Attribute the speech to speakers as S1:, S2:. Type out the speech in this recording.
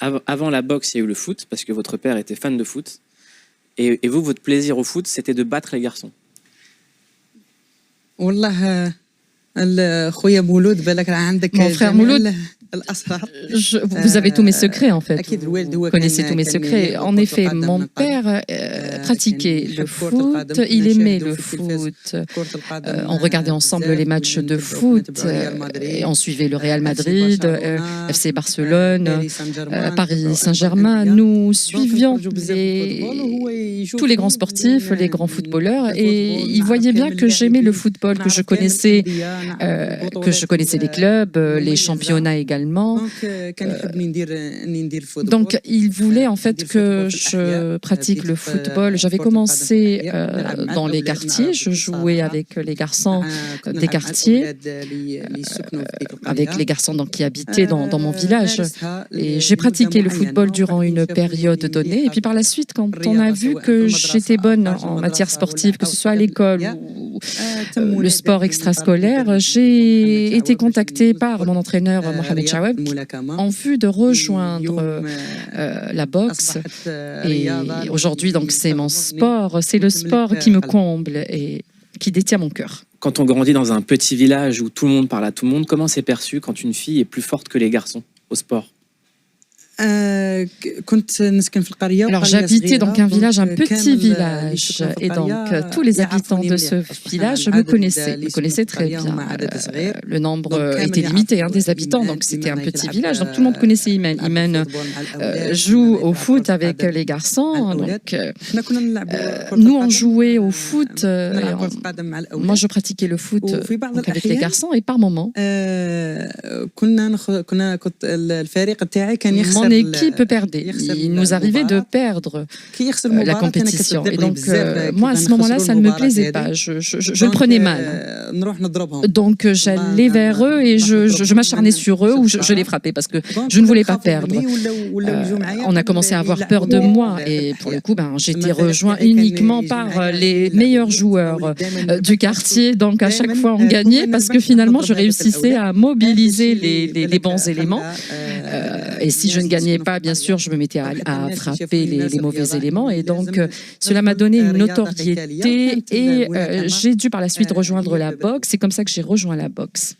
S1: avant la boxe, il y a eu le foot, parce que votre père était fan de foot. Et vous, votre plaisir au foot, c'était de battre les garçons.
S2: والله خويا مولود بالك عندك
S3: Mon frère Mouloud,
S2: الأسرار.
S3: vous avez tous mes secrets en fait.
S2: أكيد الوالد
S3: Vous
S2: هو
S3: connaissez tous mes secrets. En effet, mon père pratiquait le foot, il aimait le foot. On regardait ensemble les matchs de foot et on suivait le Real Madrid, FC Barcelone, Paris Saint-Germain. Nous suivions tous les grands sportifs, les grands footballeurs et ils voyaient bien que j'aimais le football, que je connaissais les clubs, les championnats également. Donc, il voulait en fait que je pratique le football. J'avais commencé dans les quartiers, je jouais avec les garçons des quartiers, avec les garçons donc, qui habitaient dans mon village. Et j'ai pratiqué le football durant une période donnée. Et puis par la suite, quand on a vu que j'étais bonne en matière sportive, que ce soit à l'école ou le sport extrascolaire, j'ai été contactée par mon entraîneur Mohamed Chaweb en vue de rejoindre la boxe. Et aujourd'hui, donc, c'est mon sport, c'est le sport qui me comble et qui détient mon cœur.
S1: Quand on grandit dans un petit village où tout le monde parle à tout le monde, comment c'est perçu quand une fille est plus forte que les garçons au sport?
S3: Alors j'habitais donc un village, un petit village, et donc tous les habitants de ce village me connaissaient très bien. Le nombre était limité des habitants, donc c'était un petit village, donc tout le monde connaissait Imen. Imen joue au foot avec les garçons, donc nous on jouait au foot, moi je pratiquais le foot donc avec les garçons, et par moments mon équipe perdait. Il nous arrivait de perdre la compétition. Et donc, moi, à ce moment-là, ça ne me plaisait pas. Je le prenais mal. Donc, j'allais vers eux et je m'acharnais sur eux ou je les frappais parce que je ne voulais pas perdre. On a commencé à avoir peur de moi. Et pour le coup, j'étais rejoint uniquement par les meilleurs joueurs du quartier. Donc, à chaque fois, on gagnait parce que finalement, je réussissais à mobiliser les bons éléments. Et si je ne gagnais pas, bien sûr, je me mettais à frapper les mauvais éléments. Et donc, cela m'a donné une notoriété et j'ai dû par la suite rejoindre la boxe. C'est comme ça que j'ai rejoint la boxe.